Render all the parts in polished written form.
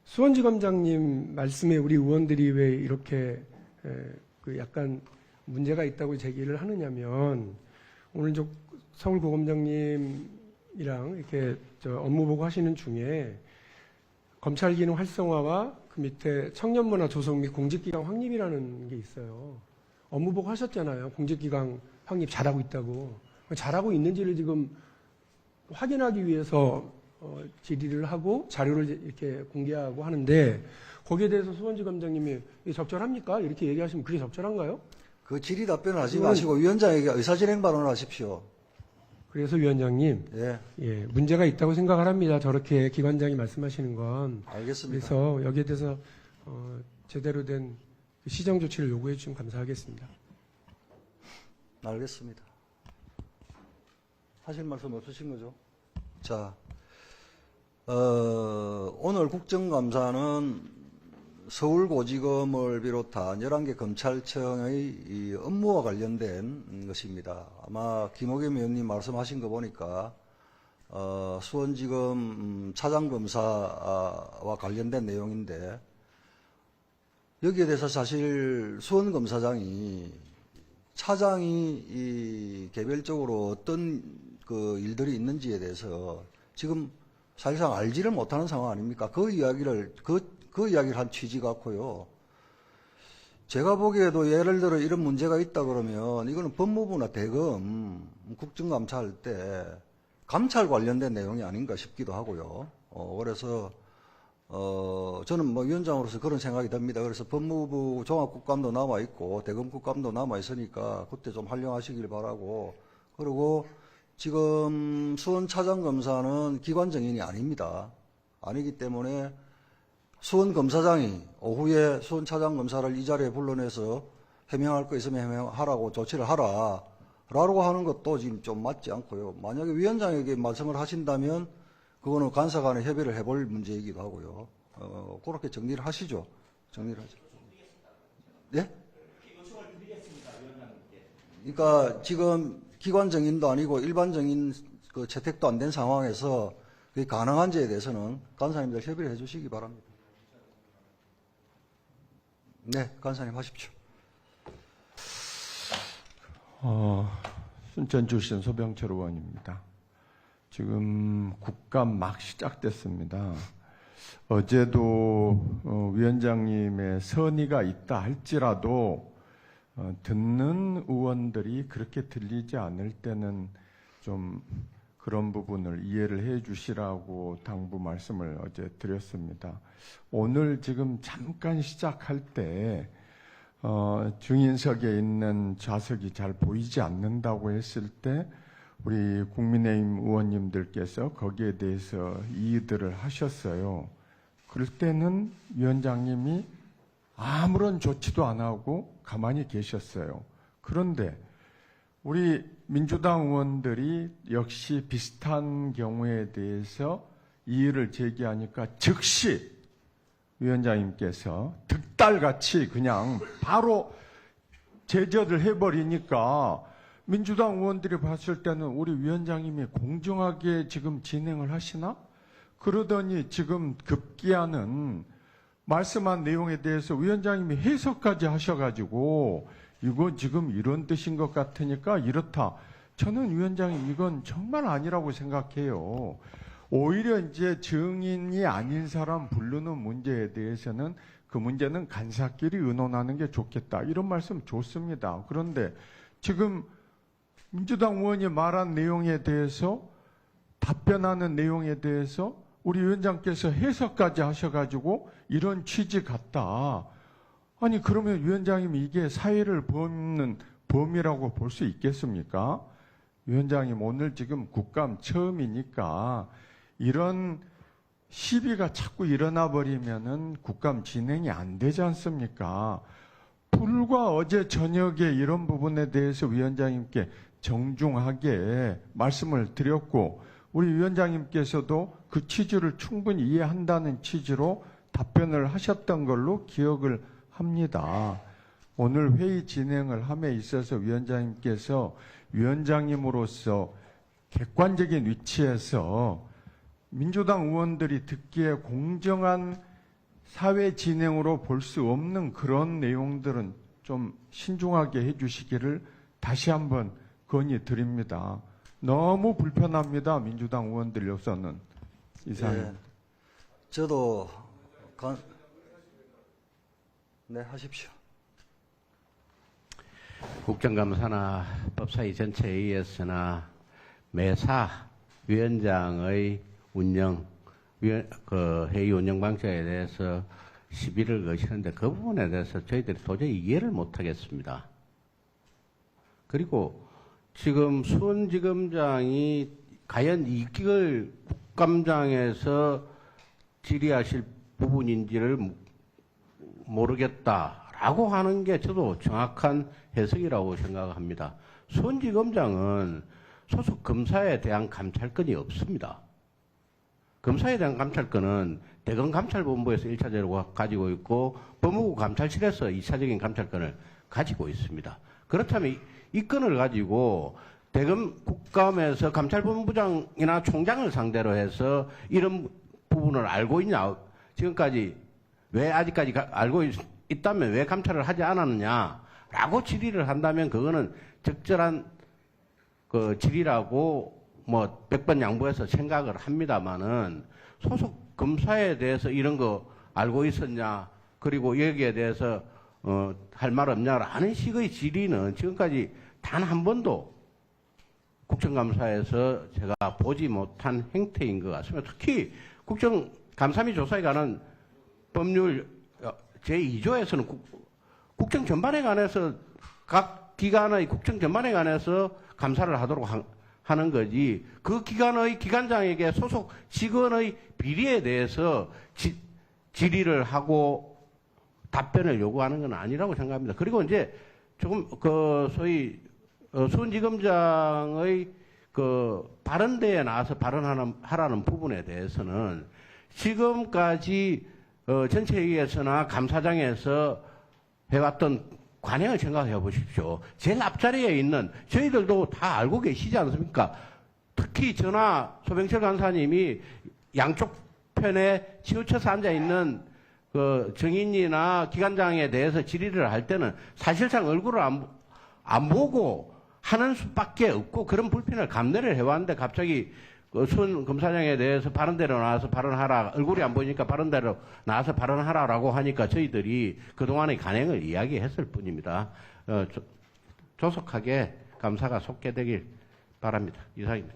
수원지검장님 말씀에 우리 의원들이 왜 이렇게 약간 문제가 있다고 제기를 하느냐면, 오늘 서울고검장님이랑 이렇게 업무 보고 하시는 중에 검찰 기능 활성화와 그 밑에 청년문화 조성 및 공직기강 확립이라는 게 있어요. 업무 보고 하셨잖아요. 공직기강 확립 잘하고 있다고. 잘하고 있는지를 지금 확인하기 위해서 질의를 하고 자료를 이렇게 공개하고 하는데, 거기에 대해서 수원지검장님이 적절합니까? 이렇게 얘기하시면 그게 적절한가요? 그 질의 답변을 하지 마시고 위원장에게 의사진행 발언을 하십시오. 그래서 위원장님, 예, 문제가 있다고 생각을 합니다. 저렇게 기관장이 말씀하시는 건. 알겠습니다. 그래서 여기에 대해서 제대로 된 시정 조치를 요구해 주시면 감사하겠습니다. 알겠습니다. 하실 말씀 없으신 거죠? 자, 오늘 국정감사는 서울고지검을 비롯한 11개 검찰청의 이 업무와 관련된 것입니다. 아마 김호겸 의원님 말씀하신 거 보니까 수원지검 차장검사와 관련된 내용인데, 여기에 대해서 사실 수원검사장이 차장이 개별적으로 어떤 그 일들이 있는지에 대해서 지금 사실상 알지를 못하는 상황 아닙니까? 그 이야기를 한 취지 같고요. 제가 보기에도 예를 들어 이런 문제가 있다 그러면 이거는 법무부나 대검 국정감사할 때 감찰 관련된 내용이 아닌가 싶기도 하고요. 그래서 저는 뭐 위원장으로서 그런 생각이 듭니다. 그래서 법무부 종합국감도 남아 있고 대검국감도 남아 있으니까 그때 좀 활용하시길 바라고. 그리고 지금 수원 차장검사는 기관 정인이 아닙니다. 아니기 때문에 수원 검사장이 오후에 수원 차장검사를 이 자리에 불러내서 해명할 거 있으면 해명하라고 조치를 하라라고 하는 것도 지금 좀 맞지 않고요. 만약에 위원장에게 말씀을 하신다면 그거는 간사 간에 협의를 해볼 문제이기도 하고요. 그렇게 정리를 하시죠. 정리를 하죠. 예? 그러니까 지금 기관 정인도 아니고 일반 정인 그 채택도 안 된 상황에서 그게 가능한지에 대해서는 간사님들 협의를 해주시기 바랍니다. 네, 간사님 하십시오. 순천 출신 소병철 의원입니다. 지금 국감 막 시작됐습니다. 어제도 위원장님의 선의가 있다 할지라도 듣는 의원들이 그렇게 들리지 않을 때는 좀 그런 부분을 이해를 해 주시라고 당부 말씀을 어제 드렸습니다. 오늘 지금 잠깐 시작할 때 증인석에 있는 좌석이 잘 보이지 않는다고 했을 때 우리 국민의힘 의원님들께서 거기에 대해서 이의들을 하셨어요. 그럴 때는 위원장님이 아무런 조치도 안 하고 가만히 계셨어요. 그런데 우리 민주당 의원들이 역시 비슷한 경우에 대해서 이의를 제기하니까 즉시 위원장님께서 득달같이 그냥 바로 제재를 해버리니까 민주당 의원들이 봤을 때는 우리 위원장님이 공정하게 지금 진행을 하시나? 그러더니 지금 급기야는 말씀한 내용에 대해서 위원장님이 해석까지 하셔가지고 이거 지금 이런 뜻인 것 같으니까 이렇다. 저는 위원장님 이건 정말 아니라고 생각해요. 오히려 이제 증인이 아닌 사람 부르는 문제에 대해서는 그 문제는 간사끼리 의논하는 게 좋겠다. 이런 말씀 좋습니다. 그런데 지금 민주당 의원이 말한 내용에 대해서 답변하는 내용에 대해서 우리 위원장께서 해석까지 하셔가지고 이런 취지 같다. 아니 그러면 위원장님 이게 사회를 범는 범이라고 볼 수 있겠습니까? 위원장님 오늘 지금 국감 처음이니까 이런 시비가 자꾸 일어나 버리면은 국감 진행이 안 되지 않습니까? 불과 어제 저녁에 이런 부분에 대해서 위원장님께 정중하게 말씀을 드렸고 우리 위원장님께서도 그 취지를 충분히 이해한다는 취지로 답변을 하셨던 걸로 기억을 합니다. 오늘 회의 진행을 함에 있어서 위원장님께서 위원장님으로서 객관적인 위치에서 민주당 의원들이 듣기에 공정한 사회 진행으로 볼 수 없는 그런 내용들은 좀 신중하게 해주시기를 다시 한번 건의드립니다. 너무 불편합니다. 민주당 의원들로서는. 이상입니다. 예, 저도 네, 하십시오. 국정감사나 법사위 전체회의에서나 매사 위원장의 운영, 회의 운영 방식에 대해서 시비를 거시는데 그 부분에 대해서 저희들이 도저히 이해를 못하겠습니다. 그리고 지금 수원지검장이 과연 이걸 국감장에서 질의하실 부분인지를 모르겠다라고 하는 게 저도 정확한 해석이라고 생각합니다. 수원지검장은 소속 검사에 대한 감찰권이 없습니다. 검사에 대한 감찰권은 대검감찰본부에서 1차적으로 가지고 있고 법무부 감찰실에서 2차적인 감찰권을 가지고 있습니다. 그렇다면 이 건을 가지고 대검 국감에서 감찰본부장이나 총장을 상대로 해서 이런 부분을 알고 있냐, 지금까지 왜 아직까지 알고 있다면 왜 감찰을 하지 않았느냐라고 질의를 한다면 그거는 적절한 그 질의라고 뭐 100번 양보해서 생각을 합니다만은 소속 검사에 대해서 이런 거 알고 있었냐, 그리고 여기에 대해서 할 말 없냐라는 식의 질의는 지금까지 단 한 번도 국정감사에서 제가 보지 못한 행태인 것 같습니다. 특히 국정감사및 조사에 관한 법률 제2조에서는 국정 전반에 관해서 각 기관의 국정 전반에 관해서 감사를 하도록 하는 거지, 그 기관의 기관장에게 소속 직원의 비리에 대해서 질의를 하고 답변을 요구하는 건 아니라고 생각합니다. 그리고 이제 조금 소위 수원지검장의 발언대에 나와서 발언하라는 부분에 대해서는 지금까지 전체회의에서나 감사장에서 해왔던 관행을 생각해 보십시오. 제일 앞자리에 있는 저희들도 다 알고 계시지 않습니까? 특히 저나 소병철 간사님이 양쪽 편에 치우쳐서 앉아 있는 그 정인이나 기관장에 대해서 질의를 할 때는 사실상 얼굴을 안 보고 하는 수밖에 없고 그런 불편을 감내를 해왔는데 갑자기 수원 검사장에 대해서 발언대로 나와서 발언하라, 얼굴이 안 보이니까 발언대로 나와서 발언하라라고 하니까 저희들이 그동안의 관행을 이야기했을 뿐입니다. 조속하게 감사가 속개되길 바랍니다. 이상입니다.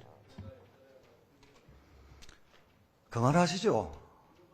그만하시죠.